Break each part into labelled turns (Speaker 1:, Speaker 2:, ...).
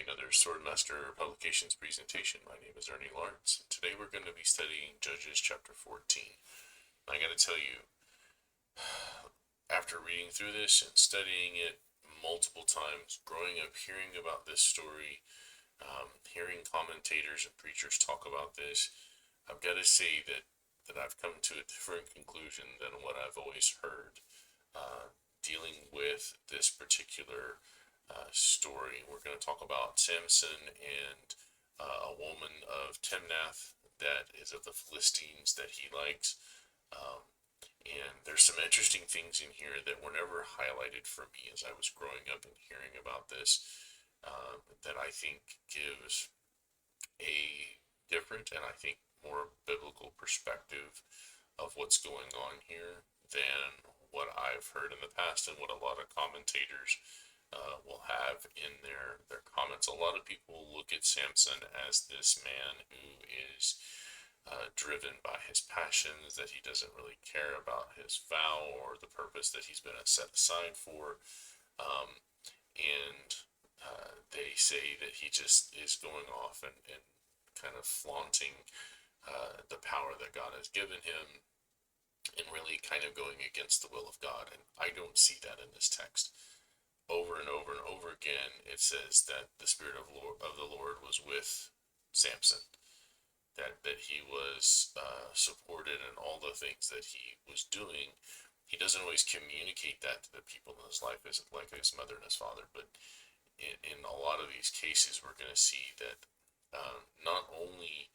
Speaker 1: another Swordmaster Publications presentation. My name is Ernie Lawrence. Today we're going to be studying Judges chapter 14. I gotta tell you, after reading through this and studying it multiple times, growing up hearing about this story, hearing commentators and preachers talk about this, I've got to say that I've come to a different conclusion than what I've always heard dealing with this particular story. We're going to talk about Samson and a woman of Timnath that is of the Philistines that he likes. Um, and there's some interesting things in here that were never highlighted for me as I was growing up and hearing about this, that I think gives a different and I think more biblical perspective of what's going on here than what I've heard in the past and what a lot of commentators will have in their comments. A lot of people look at Samson as this man who is driven by his passions, that he doesn't really care about his vow or the purpose that he's been set aside for. And they say that he just is going off and kind of flaunting the power that God has given him and really kind of going against the will of God. And I don't see that in this text. Over and over and over again, it says that the Spirit of the Lord was with Samson, that he was supported in all the things that he was doing. He doesn't always communicate that to the people in his life, as like his mother and his father, but in a lot of these cases, we're going to see that not only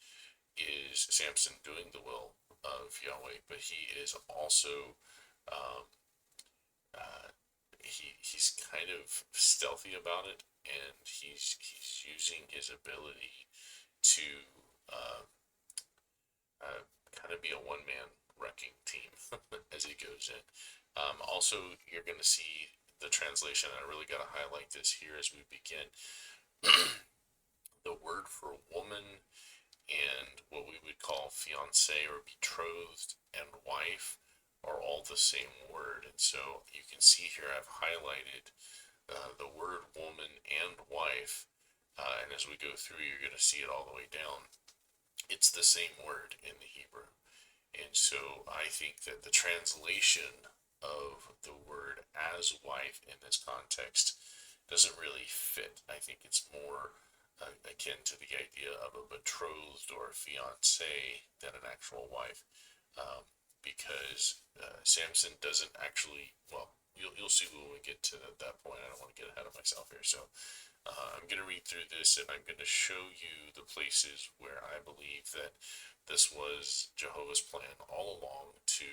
Speaker 1: is Samson doing the will of Yahweh, but he is also um, he's kind of stealthy about it, and he's using his ability to uh, kind of be a one-man wrecking team as he goes in. Also, you're going to see the translation. I really got to highlight this here as we begin. The word for woman and what we would call fiance or betrothed and wife are all the same word. And so you can see here I've highlighted the word woman and wife. And as we go through, you're going to see it all the way down. It's the same word in the Hebrew. And so I think that the translation of the word as wife in this context doesn't really fit. I think it's more akin to the idea of a betrothed or a fiance than an actual wife, because Samson doesn't actually, well, you'll see when we get to that point. I don't want to get ahead of myself here. So I'm going to read through this and I'm going to show you the places where I believe that this was Jehovah's plan all along to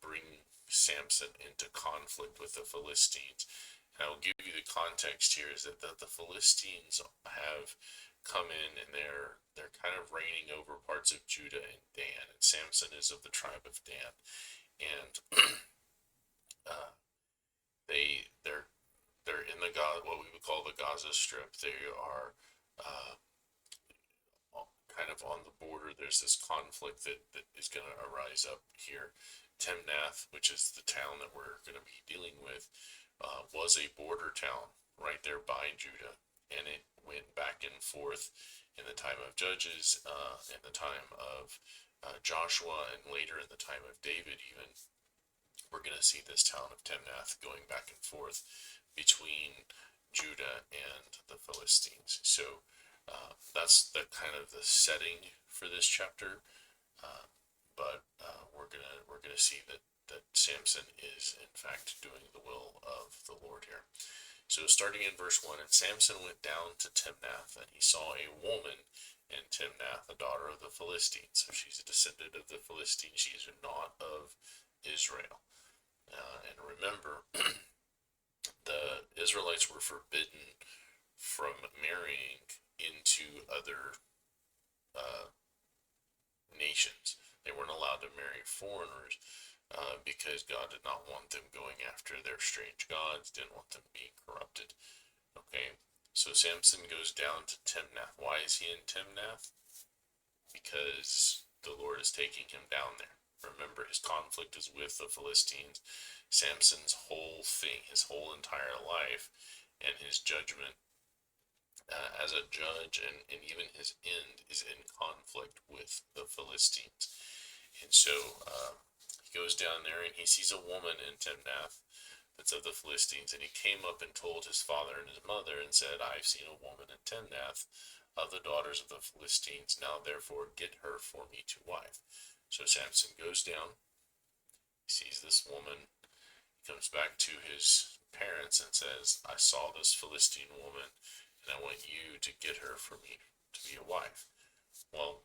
Speaker 1: bring Samson into conflict with the Philistines. And I'll give you the context here is that the Philistines have come in and they're kind of reigning over parts of Judah and Dan, and Samson is of the tribe of Dan, and uh, they're in what we would call the Gaza Strip. They are uh, kind of on the border. There's this conflict that is going to arise up here. Timnath, which is the town that we're going to be dealing with, was a border town right there by Judah, and it went back and forth in the time of Judges, in the time of Joshua, and later in the time of David even. We're going to see this town of Timnath going back and forth between Judah and the Philistines. So that's the kind of the setting for this chapter. But we're gonna see that Samson is in fact doing the will of the Lord here. So starting in verse 1, and Samson went down to Timnath, and he saw a woman in Timnath, a daughter of the Philistines. So she's a descendant of the Philistines. She's not of Israel. And remember, the Israelites were forbidden from marrying into other nations. They weren't allowed to marry foreigners because God did not want them going after their strange gods, didn't want them being corrupted. Okay, so Samson goes down to Timnath. Why is he in Timnath? Because the Lord is taking him down there. Remember, his conflict is with the Philistines. Samson's whole thing, his whole entire life, and his judgment as a judge, and even his end is in conflict with the Philistines. And so he goes down there and he sees a woman in Timnath that's of the Philistines, and he came up and told his father and his mother and said, I've seen a woman in Timnath of the daughters of the Philistines. Now therefore get her for me to wife. So Samson goes down, sees this woman, comes back to his parents and says, I saw this Philistine woman, and I want you to get her for me to be a wife. Well,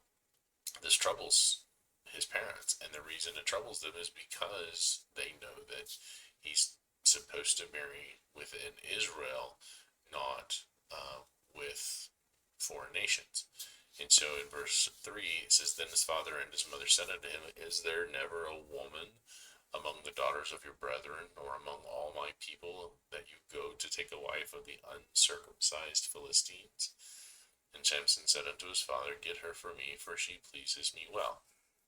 Speaker 1: this troubles his parents, and the reason it troubles them is because they know that he's supposed to marry within Israel, not with foreign nations. And so in verse 3, it says, Then his father and his mother said unto him, Is there never a woman among the daughters of your brethren, or among all my people, that you go to take a wife of the uncircumcised Philistines? And Samson said unto his father, Get her for me, for she pleases me well.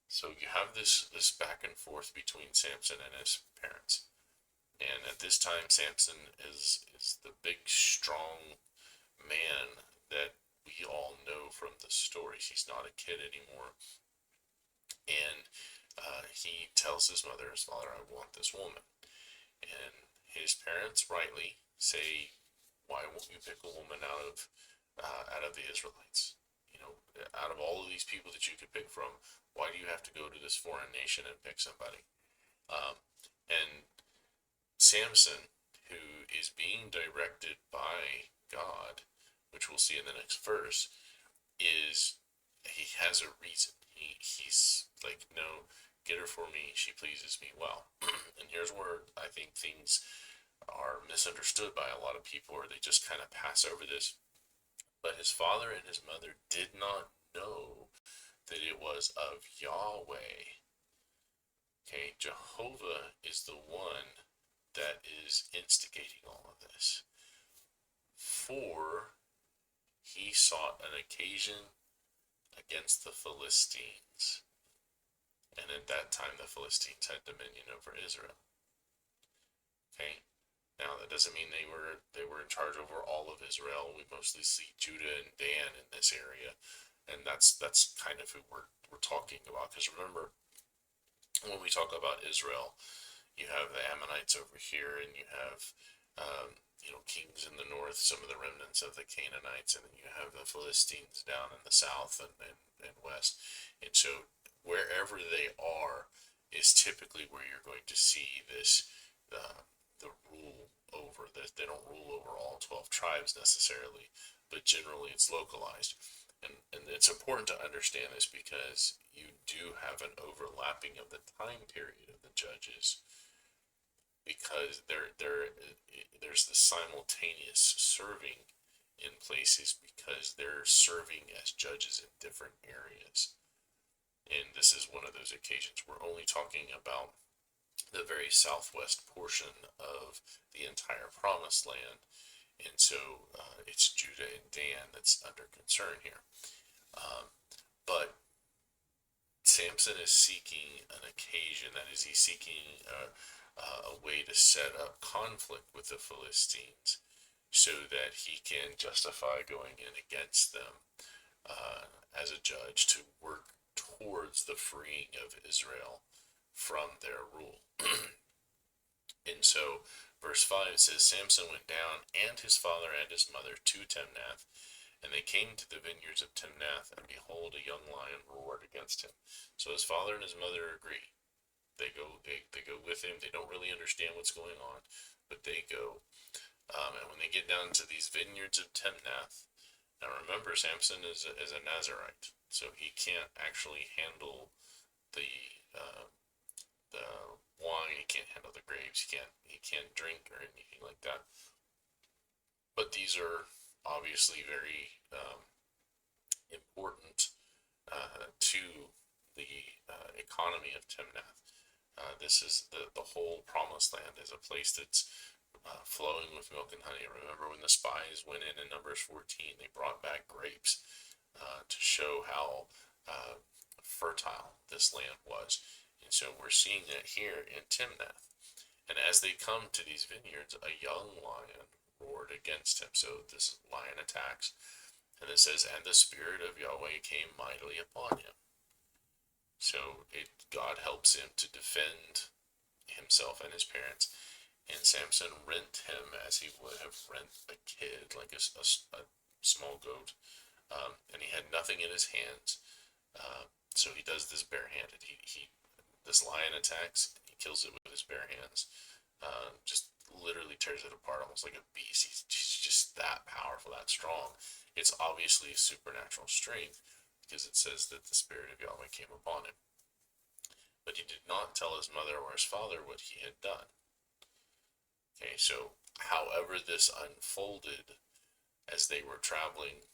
Speaker 1: So you have this back and forth between Samson and his parents. And at this time, Samson is the big, strong man that we all know from the stories. He's not a kid anymore. And he tells his mother and his father, I want this woman. And his parents rightly say, why won't you pick a woman out of the Israelites? You know, out of all of these people that you could pick from, why do you have to go to this foreign nation and pick somebody? And Samson, who is being directed by God, which we'll see in the next verse, he has a reason. He's like, no, get her for me. She pleases me well. And here's where I think things are misunderstood by a lot of people, or they just kind of pass over this. But his father and his mother did not know that it was of Yahweh. Okay, Jehovah is the one that is instigating all of this. For he sought an occasion against the Philistines. And at that time, the Philistines had dominion over Israel. Okay, now that doesn't mean they were in charge over all of Israel. We mostly see Judah and Dan in this area, and that's kind of who we're talking about. Because remember, when we talk about Israel, you have the Ammonites over here, and you have kings in the north, some of the remnants of the Canaanites, and then you have the Philistines down in the south and west. And so wherever they are is typically where you're going to see this the rule over this. They don't rule over all 12 tribes necessarily, but generally it's localized. And it's important to understand this because you do have an overlapping of the time period of the judges, because there's the simultaneous serving in places because they're serving as judges in different areas. And this is one of those occasions. We're only talking about the very southwest portion of the entire promised land. And so it's Judah and Dan that's under concern here. But Samson is seeking an occasion. That is, he's seeking a way to set up conflict with the Philistines so that he can justify going in against them as a judge to work towards the freeing of Israel from their rule. And so verse 5 says, Samson went down, and his father and his mother, to Timnath, and they came to the vineyards of Timnath, and behold, a young lion roared against him. So his father and his mother agree. They go with him. They don't really understand what's going on, but they go. And when they get down to these vineyards of Timnath, now remember, Samson is a Nazarite, so he can't actually handle the wine. He can't handle the grapes. He can't drink or anything like that. But these are obviously very important to the economy of Timnath. This is the whole promised land is a place that's flowing with milk and honey. Remember when the spies went in Numbers 14, they brought back grapes to show how fertile this land was. And so we're seeing that here in Timnath. And as they come to these vineyards, a young lion roared against him. So this lion attacks, and it says, and the Spirit of Yahweh came mightily upon him. So God helps him to defend himself and his parents, and Samson rent him as he would have rent a kid, like a small goat, and he had nothing in his hands. So he does this barehanded. This lion attacks. He kills it with his bare hands. Just literally tears it apart, almost like a beast. He's just that powerful, that strong. It's obviously supernatural strength, because it says that the Spirit of Yahweh came upon him. But he did not tell his mother or his father what he had done. Okay, so however this unfolded as they were traveling,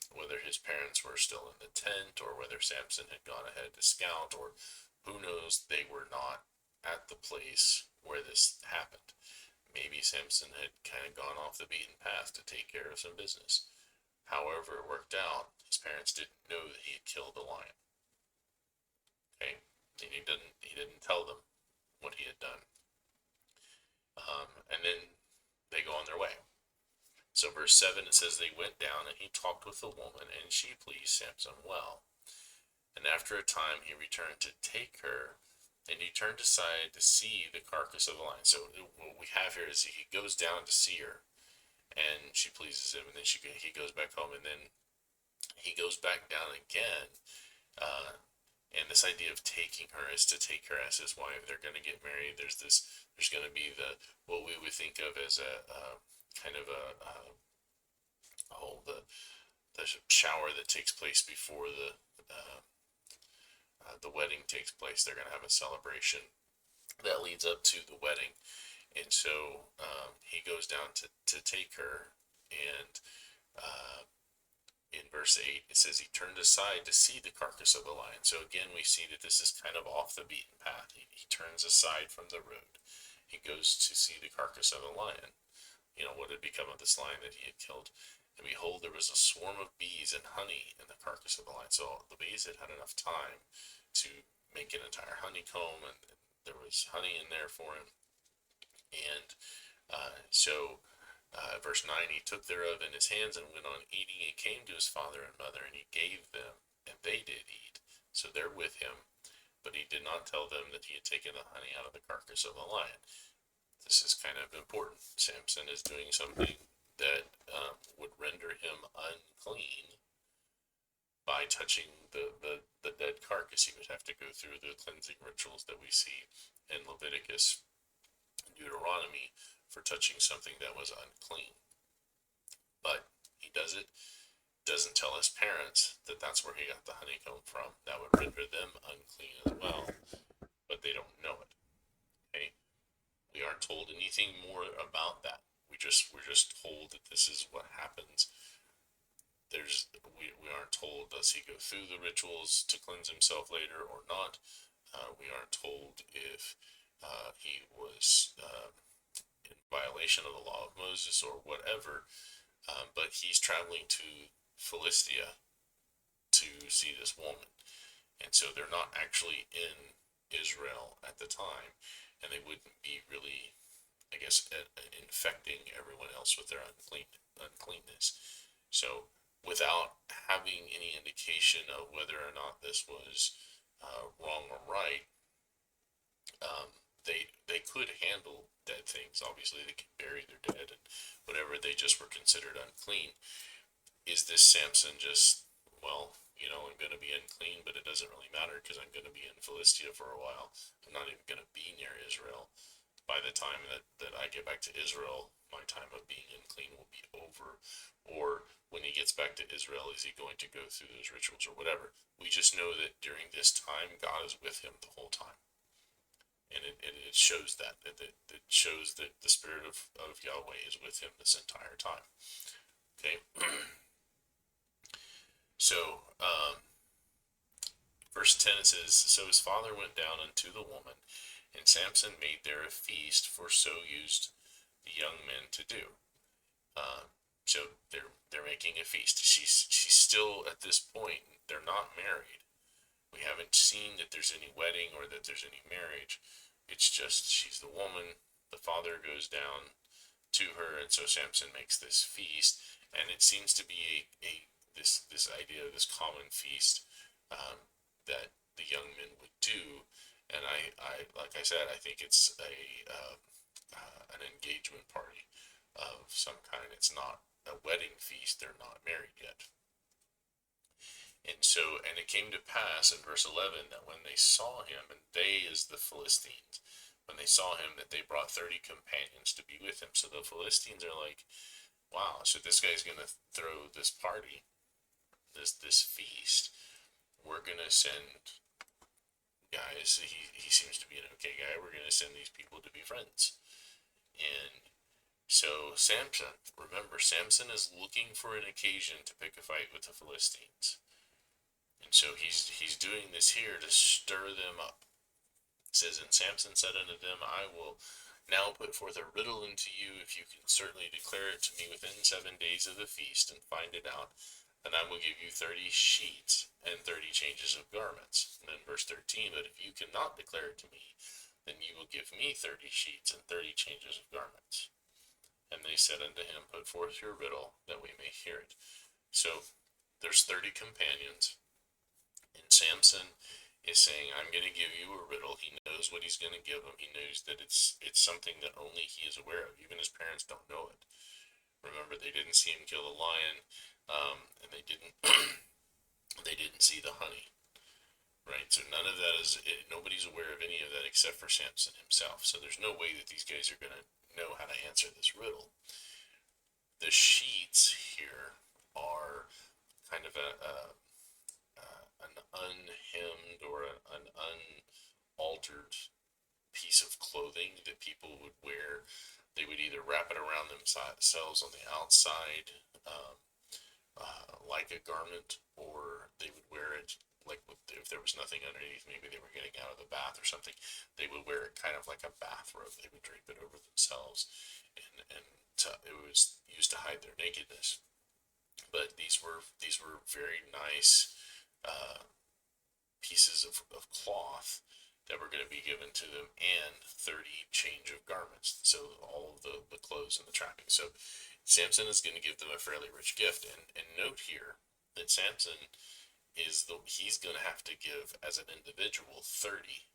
Speaker 1: whether his parents were still in the tent, or whether Samson had gone ahead to scout, or who knows, they were not at the place where this happened. Maybe Samson had kind of gone off the beaten path to take care of some business. However it worked out, his parents didn't know that he had killed a lion. Okay, and he didn't tell them what he had done. And then they go on their way. So verse 7, it says, they went down, and he talked with the woman, and she pleased Samson well. And after a time he returned to take her, and he turned aside to see the carcass of the lion. So what we have here is he goes down to see her, and she pleases him, and then he goes back home, and then he goes back down again. And this idea of taking her is to take her as his wife. They're going to get married. There's going to be what we would think of as a kind of the shower that takes place before the wedding takes place. They're going to have a celebration that leads up to the wedding. And so he goes down to take her, and in verse 8 it says he turned aside to see the carcass of the lion. So again, we see that this is kind of off the beaten path. He turns aside from the road. He goes to see the carcass of a lion. What had become of this lion that he had killed. And behold, there was a swarm of bees and honey in the carcass of the lion. So the bees had had enough time to make an entire honeycomb, and there was honey in there for him. And verse 9, he took thereof in his hands and went on eating. He came to his father and mother, and he gave them, and they did eat. So they're with him, but he did not tell them that he had taken the honey out of the carcass of the lion. This is kind of important. Samson is doing something that would render him unclean by touching the dead carcass. He would have to go through the cleansing rituals that we see in Leviticus and Deuteronomy for touching something that was unclean. But he doesn't tell his parents that that's where he got the honeycomb from. That would render them unclean as well, but they don't know it. Okay? We aren't told anything more about that. We're just told that this is what happens. We aren't told, does he go through the rituals to cleanse himself later or not. We aren't told if he was in violation of the law of Moses or whatever. But he's traveling to Philistia to see this woman, and so they're not actually in Israel at the time, and they wouldn't be really, I guess, infecting everyone else with their uncleanness. So without having any indication of whether or not this was wrong or right, they could handle dead things. Obviously, they could bury their dead and whatever. They just were considered unclean. Is this Samson just, I'm going to be unclean, but it doesn't really matter because I'm going to be in Philistia for a while. I'm not even going to be near Israel. By the time that I get back to Israel, my time of being unclean will be over. Or when he gets back to Israel, is he going to go through those rituals or whatever? We just know that during this time, God is with him the whole time. And it shows that. It shows that the Spirit of Yahweh is with him this entire time. Okay? So, verse 10, it says, so his father went down unto the woman, and Samson made there a feast, for so used the young men to do. So they're making a feast. She's still, at this point, they're not married. We haven't seen that there's any wedding or that there's any marriage. It's just she's the woman. The father goes down to her, and so Samson makes this feast, and it seems to be a this idea of this common feast that the young men would do, and I like I said, I think it's a an engagement party of some kind. It's not a wedding feast; they're not married yet. And so, and it came to pass in verse 11 that when they saw him, and they is the Philistines, when they saw him, that they brought 30 companions to be with him. So the Philistines are like, wow, so this guy's going to throw this party, this feast. We're going to send guys, he seems to be an okay guy. We're going to send these people to be friends. And so Samson, remember, Samson is looking for an occasion to pick a fight with the Philistines. And so he's doing this here to stir them up. It says, and Samson said unto them, I will now put forth a riddle unto you, if you can certainly declare it to me within 7 days of the feast, and find it out, and I will give you 30 sheets and 30 changes of garments. And then verse 13, but if you cannot declare it to me, then you will give me 30 sheets and 30 changes of garments. And they said unto him, put forth your riddle, that we may hear it. So there's 30 companions, and Samson is saying, I'm going to give you a riddle. He knows what he's going to give him. He knows that it's something that only he is aware of. Even his parents don't know it. Remember, they didn't see him kill the lion, and they didn't they didn't see the honey, right? So none of that is, nobody's aware of any of that except for Samson himself. So there's no way that these guys are going to know how to answer this riddle. The sheets here are kind of an unhemmed or an unaltered piece of clothing that people would wear. They would either wrap it around themselves on the outside, like a garment, or they would wear it like if there was nothing underneath. Maybe they were getting out of the bath or something. They would wear it kind of like a bathrobe. They would drape it over themselves, and it was used to hide their nakedness. But these were very nice pieces of cloth that were going to be given to them, and 30 change of garments. So all of the clothes and the trappings. So Samson is going to give them a fairly rich gift. And note here that Samson he's going to have to give as an individual 30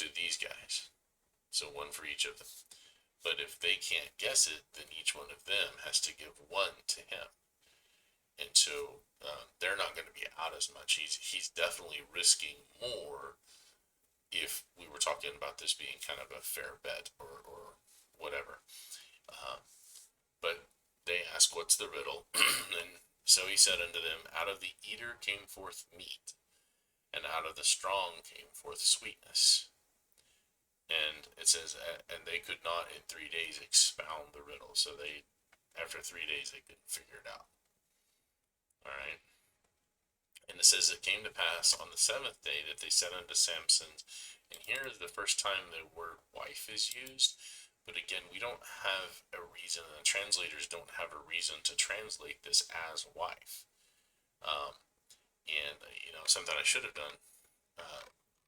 Speaker 1: to these guys. So one for each of them. But if they can't guess it, then each one of them has to give one to him. And so they're not going to be out as much. He's definitely risking more if we were talking about this being kind of a fair bet or whatever. But they ask, what's the riddle? And so he said unto them, out of the eater came forth meat, and out of the strong came forth sweetness. And it says, and they could not in 3 days expound the riddle. So after 3 days, they couldn't figure it out. All right. And it says, it came to pass on the 7th day that they said unto Samson, and here is the first time the word wife is used. But again, we don't have a reason, and the translators don't have a reason to translate this as wife. And, something I should have done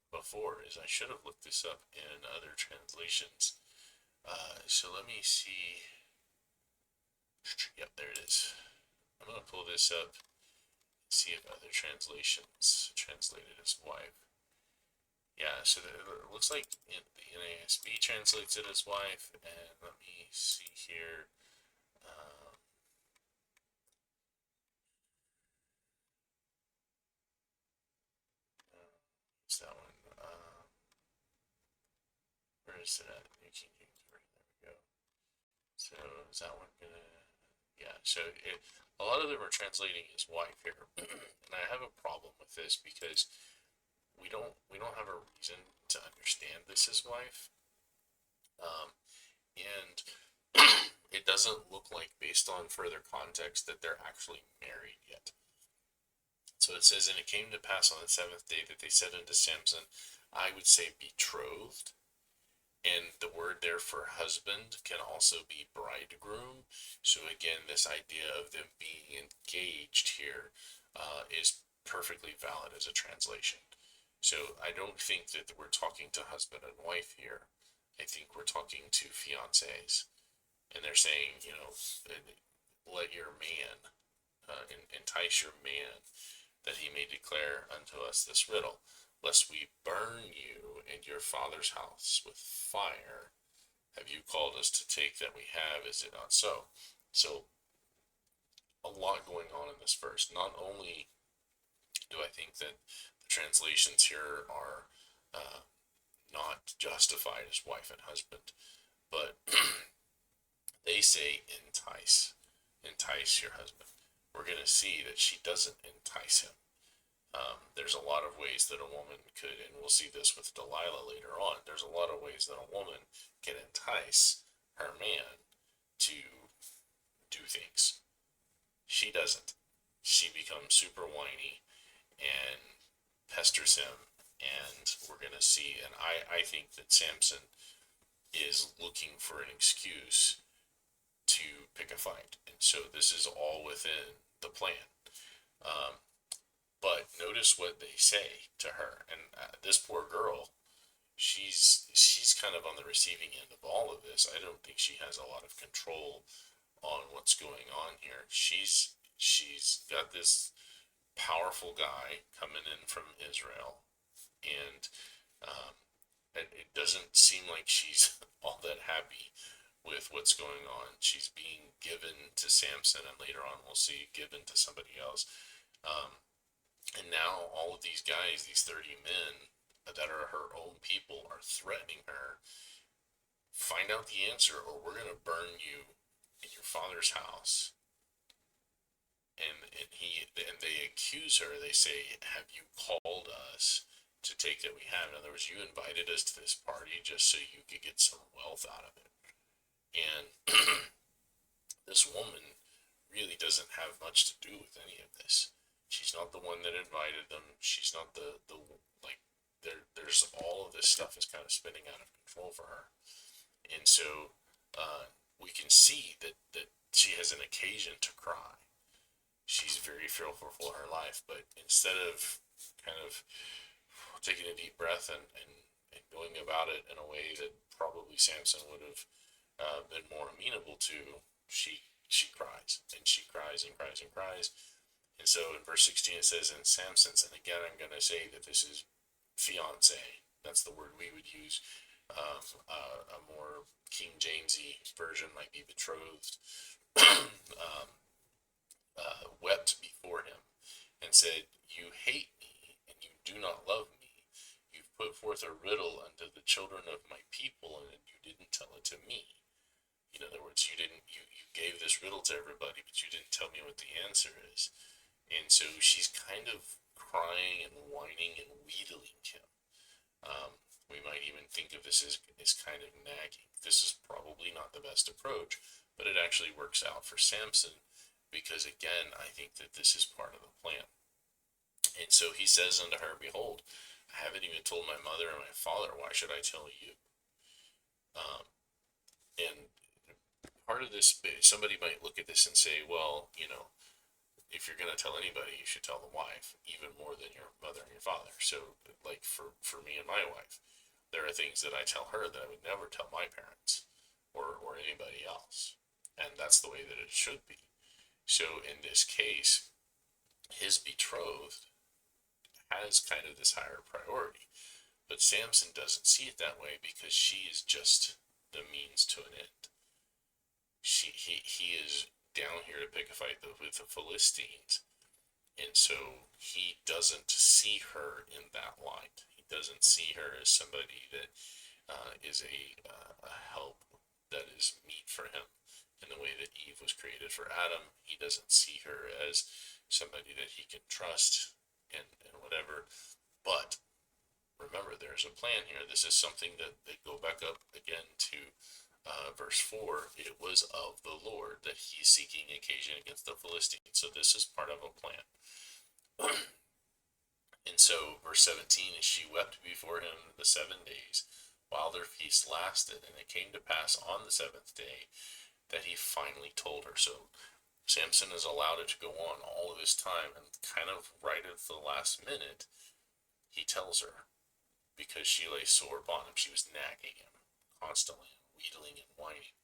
Speaker 1: before is I should have looked this up in other translations. So let me see. Yep, there it is. I'm going to pull this up and see if other translations translate it as wife. Yeah, so it looks like the NASB translates it as wife, and let me see here. Is that one? Where is it at? New King James Version. There we go. So is that one gonna? Yeah. So a lot of them are translating as wife here, and I have a problem with this because we don't have a reason to understand this as wife, and it doesn't look like, based on further context, that they're actually married yet. So it says, and it came to pass on the 7th day that they said unto Samson, I would say betrothed, and the word there for husband can also be bridegroom. So again, this idea of them being engaged here is perfectly valid as a translation. So I don't think that we're talking to husband and wife here. I think we're talking to fiancés. And they're saying, let your man, entice your man, that he may declare unto us this riddle, lest we burn you and your father's house with fire. Have you called us to take that we have? Is it not so? So, a lot going on in this verse. Not only do I think that the translations here are not justified as wife and husband, but they say entice your husband. We're going to see that she doesn't entice him. There's a lot of ways that a woman could, and we'll see this with Delilah later on, there's a lot of ways that a woman can entice her man to do things. She doesn't. She becomes super whiny and pesters him, and we're going to see, and I think that Samson is looking for an excuse to pick a fight. And so this is all within the plan. Um, but notice what they say to her. And this poor girl, she's kind of on the receiving end of all of this. I don't think she has a lot of control on what's going on here. She's got this powerful guy coming in from Israel, and it doesn't seem like she's all that happy with what's going on. She's being given to Samson, and later on we'll see given to somebody else. And now all of these guys, these 30 men that are her own people, are threatening her. Find out the answer, or we're going to burn you in your father's house. And they accuse her. They say, "Have you called us to take that we have?" In other words, you invited us to this party just so you could get some wealth out of it. And this woman really doesn't have much to do with any of this. She's not the one that invited them. She's not the like. There's all of this stuff is kind of spinning out of control for her, and so we can see that she has an occasion to cry. She's very fearful for her life, but instead of kind of taking a deep breath and going about it in a way that probably Samson would have been more amenable to, she cries, and she cries and cries and cries. And so in verse 16 it says, "And Samson's," and again I'm going to say that this is fiance. That's the word we would use. A more King Jamesy version might be betrothed. Wept before him and said, "You hate me, and you do not love me. You've put forth a riddle unto the children of my people, and you didn't tell it to me." In other words, you gave this riddle to everybody, but you didn't tell me what the answer is. And so she's kind of crying and whining and wheedling him. We might even think of this as kind of nagging. This is probably not the best approach, but it actually works out for Samson, because again, I think that this is part of the plan. And so he says unto her, "Behold, I haven't even told my mother and my father. Why should I tell you?" And part of this, somebody might look at this and say, well, if you're going to tell anybody, you should tell the wife, even more than your mother and your father. So, like for me and my wife, there are things that I tell her that I would never tell my parents or anybody else. And that's the way that it should be. So in this case, his betrothed has kind of this higher priority. But Samson doesn't see it that way, because she is just the means to an end. He is down here to pick a fight with the Philistines, and so he doesn't see her in that light. He doesn't see her as somebody that is a help that is meet for him in the way that Eve was created for Adam. He doesn't see her as somebody that he can trust and whatever. But remember, there's a plan here. This is something that they go back up again to verse 4. It was of the Lord that he's seeking occasion against the Philistines. So this is part of a plan. And so verse 17 is, "She wept before him the 7 days while their feast lasted, and it came to pass on the seventh day that he finally told her." So Samson has allowed it to go on all of this time, and kind of right at the last minute, he tells her, because she lay sore upon him. She was nagging him constantly, wheedling and whining.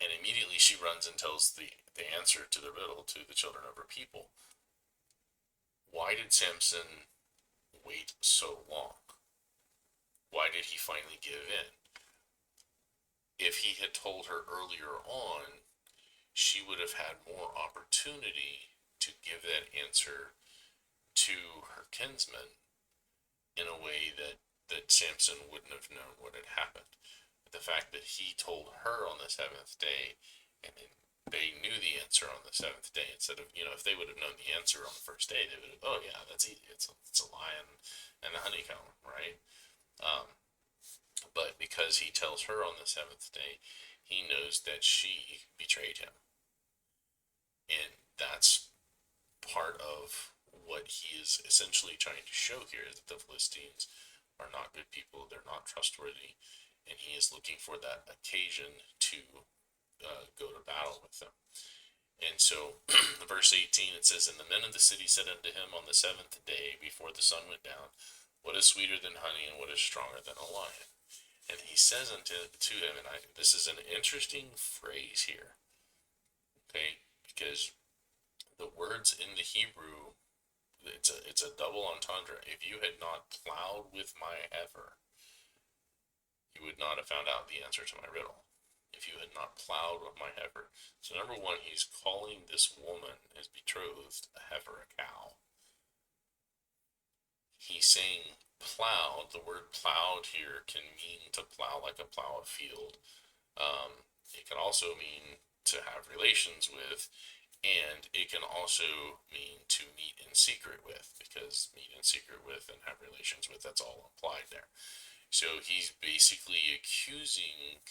Speaker 1: And immediately she runs and tells the answer to the riddle to the children of her people. Why did Samson wait so long? Why did he finally give in? If he had told her earlier on, she would have had more opportunity to give that answer to her kinsman in a way that Samson wouldn't have known what had happened. But the fact that he told her on the seventh day, and they knew the answer on the seventh day, instead of, if they would have known the answer on the first day, they would have, oh yeah, that's easy. It's a lion and a honeycomb, right? Um, but because he tells her on the seventh day, he knows that she betrayed him. And that's part of what he is essentially trying to show here, is that the Philistines are not good people, they're not trustworthy, and he is looking for that occasion to go to battle with them. And so, verse 18, it says, And the men of the city said unto him on the seventh day, before the sun went down, What is sweeter than honey, and what is stronger than a lion? And he says unto him, and this is an interesting phrase here, okay, because the words in the Hebrew, it's a double entendre. If you had not plowed with my heifer, you would not have found out the answer to my riddle. If you had not plowed with my heifer. So number one, he's calling this woman, his betrothed, a heifer, a cow. He's saying plowed. The word plowed here can mean to plow like a plow a field. It can also mean to have relations with, and it can also mean to meet in secret with, because meet in secret with and have relations with, that's all implied there. So he's basically accusing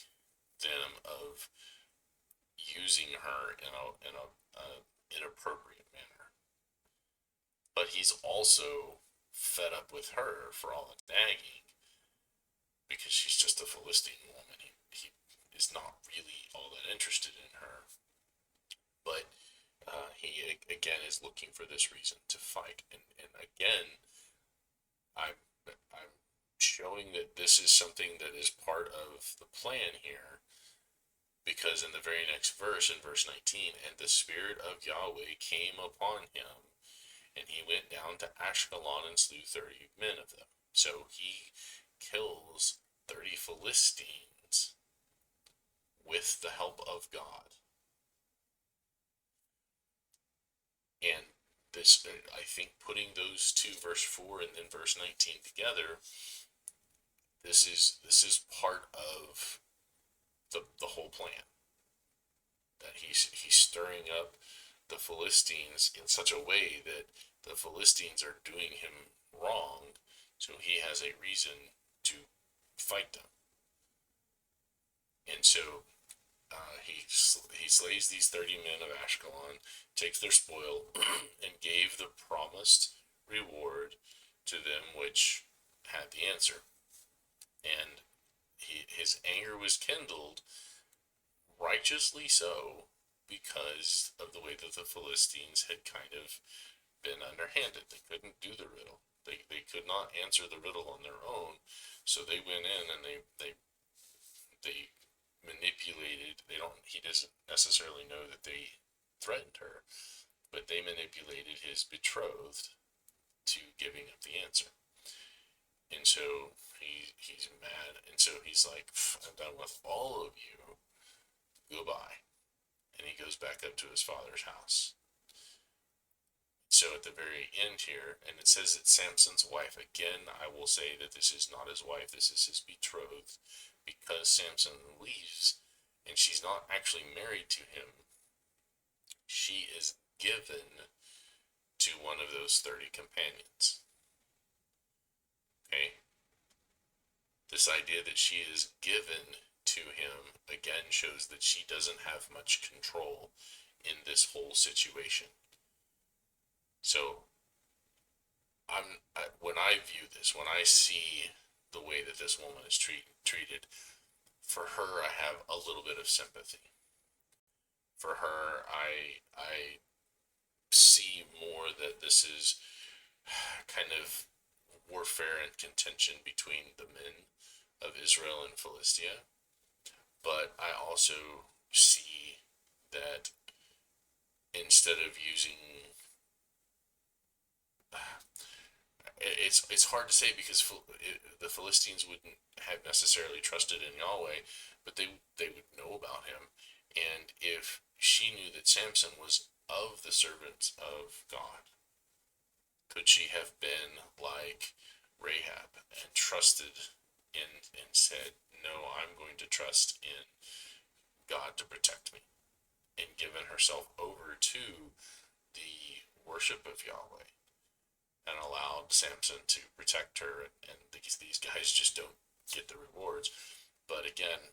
Speaker 1: them of using her in a inappropriate manner. But he's also fed up with her for all the nagging, because she's just a Philistine woman. He is not really all that interested in her. But he again is looking for this reason to fight, and again, I'm showing that this is something that is part of the plan here, because in the very next verse, in verse 19, and the Spirit of Yahweh came upon him, and he went down to Ashkelon and slew 30 men of them. So he kills 30 Philistines with the help of God. And this, I think, putting those two, verse 4 and then verse 19 together, this is part of the whole plan. That he's stirring up the Philistines in such a way that the Philistines are doing him wrong, so he has a reason to fight them. And so he slays these 30 men of Ashkelon, takes their spoil, and gave the promised reward to them which had the answer. And his anger was kindled, righteously so, because of the way that the Philistines had kind of been underhanded. They couldn't do the riddle. They could not answer the riddle on their own, so they went in and they manipulated. He doesn't necessarily know that they threatened her, but they manipulated his betrothed to giving up the answer. And so he's mad, and so he's like, I'm done with all of you. Goodbye. And he goes back up to his father's house. So at the very end here, and it says it's Samson's wife. Again, I will say that this is not his wife, this is his betrothed, because Samson leaves, and she's not actually married to him. She is given to one of those 30 companions. Okay? This idea that she is given to him, again, shows that she doesn't have much control in this whole situation. So, when I view this, when I see the way that this woman is treated, for her, I have a little bit of sympathy. For her, I see more that this is kind of warfare and contention between the men of Israel and Philistia. But I also see that instead of using, it's hard to say because the Philistines wouldn't have necessarily trusted in Yahweh, but they would know about him, and if she knew that Samson was of the servants of God, could she have been like Rahab and trusted and said, "No, I'm going to trust in God to protect me," and given herself over to the worship of Yahweh and allowed Samson to protect her, and these guys just don't get the rewards. But again,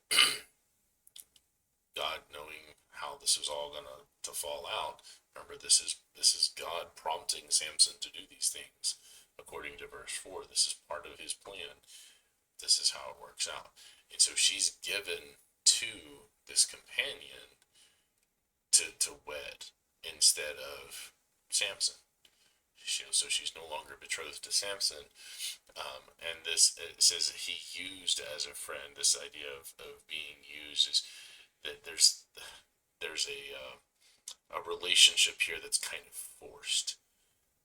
Speaker 1: God knowing how this is all gonna to fall out. Remember, this is God prompting Samson to do these things. According to verse 4, this is part of his plan. This is how it works out. And so she's given to this companion to wed instead of Samson. So she's no longer betrothed to Samson. And this, it says that he used as a friend. This idea of being used is that there's a relationship here that's kind of forced.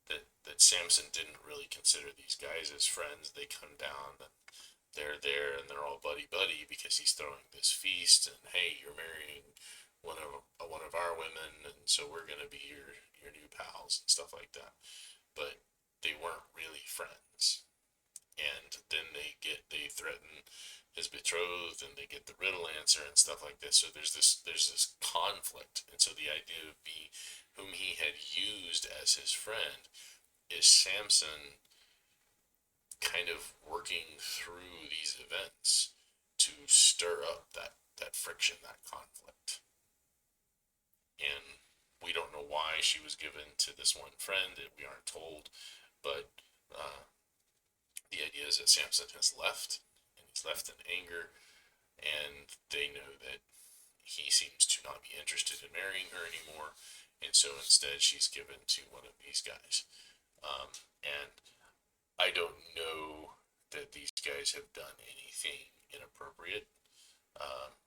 Speaker 1: That Samson didn't really consider these guys as friends. They come down and they're there and they're all buddy buddy because he's throwing this feast, and hey, you're marrying one of our women, and so we're gonna be your new pals and stuff like that. But they weren't really friends. And then they threaten his betrothed, and they get the riddle answer and stuff like this. So there's this conflict, and so the idea of being whom he had used as his friend is Samson kind of working through these events to stir up that friction, that conflict. And we don't know why she was given to this one friend. We aren't told, but the idea is that Samson has left, and he's left in anger, and they know that he seems to not be interested in marrying her anymore, and so instead she's given to one of these guys. And I don't know that these guys have done anything inappropriate, um,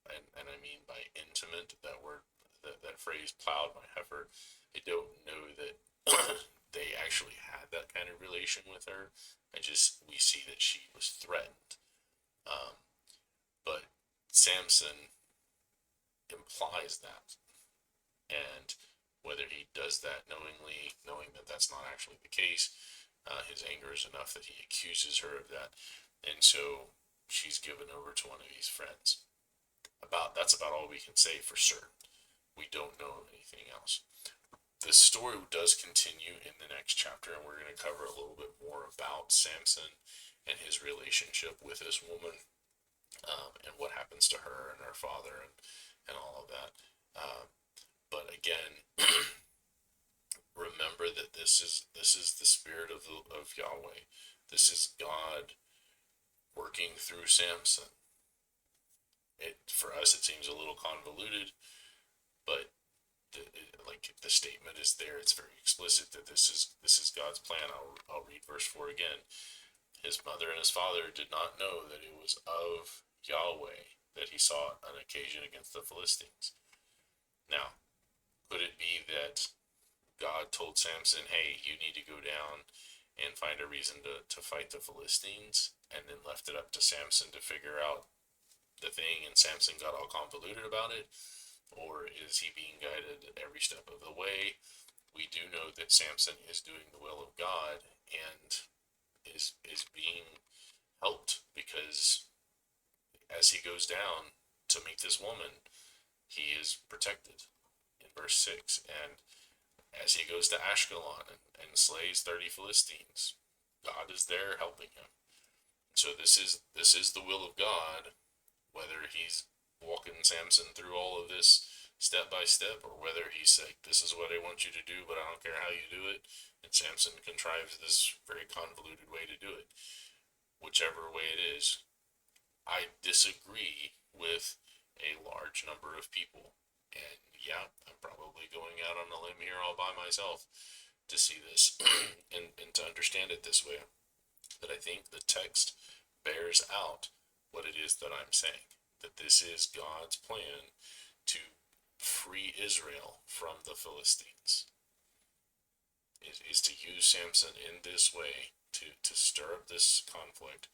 Speaker 1: and I mean by intimate, that word, that phrase, plowed my heifer. I don't know that they actually had that kind of relation with her. We see that she was threatened. Um, but Samson implies that, and whether he does that knowingly, knowing that that's not actually the case, his anger is enough that he accuses her of that, and so she's given over to one of these friends. That's about all we can say for certain. We don't know of anything else. The story does continue in the next chapter, and we're going to cover a little bit more about Samson and his relationship with this woman, and what happens to her and her father, and all of that. But again, remember that this is the spirit of Yahweh. This is God working through Samson. For us, it seems a little convoluted, but the statement is there. It's very explicit that this is God's plan. I'll read verse 4 again. His mother and his father did not know that it was of Yahweh that he sought an occasion against the Philistines. Now, could it be that God told Samson, "Hey, you need to go down and find a reason to fight the Philistines," and then left it up to Samson to figure out the thing, and Samson got all convoluted about it? Or is he being guided every step of the way? We do know that Samson is doing the will of God and is being helped, because as he goes down to meet this woman, he is protected in verse 6. And as he goes to Ashkelon and slays 30 Philistines, God is there helping him. So this is the will of God, whether he's walking Samson through all of this step by step, or whether he's like, "This is what I want you to do, but I don't care how you do it," and Samson contrives this very convoluted way to do it. Whichever way it is, I disagree with a large number of people. And yeah, I'm probably going out on a limb here all by myself to see this and to understand it this way. But I think the text bears out what it is that I'm saying. that this is God's plan to free Israel from the Philistines. Is to use Samson in this way to stir up this conflict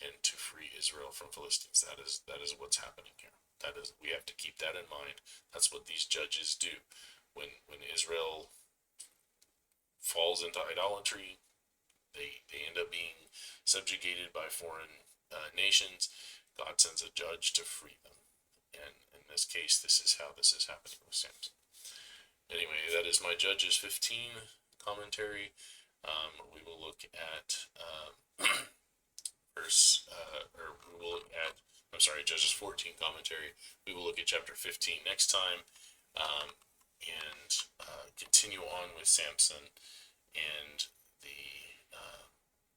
Speaker 1: and to free Israel from Philistines. That is what's happening here. That is, we have to keep that in mind. That's what these judges do. When Israel falls into idolatry, they end up being subjugated by foreign nations. God sends a judge to free them. And in this case, this is how this is happening with Samson. Anyway, that is my Judges 15 commentary. We will look at Judges 14 commentary. We will look at chapter 15 next time, and continue on with Samson, and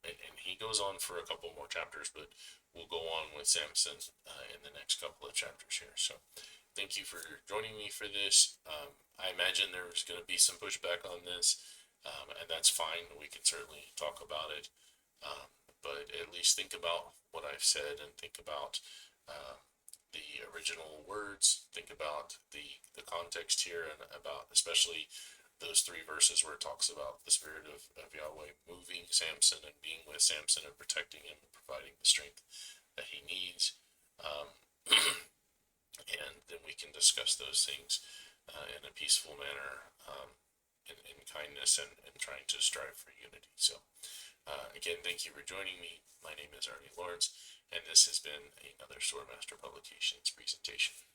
Speaker 1: and he goes on for a couple more chapters, but we'll go on with Samson in the next couple of chapters here. So thank you for joining me for this. I imagine there's going to be some pushback on this, and that's fine. We can certainly talk about it, but at least think about what I've said and think about the original words. Think about the context here, and about especially those 3 verses where it talks about the Spirit of Yahweh moving Samson and being with Samson and protecting him and providing the strength that he needs. And then we can discuss those things in a peaceful manner, in kindness, and trying to strive for unity. So, again, thank you for joining me. My name is Arnie Lawrence, and this has been another Swordmaster Publications presentation.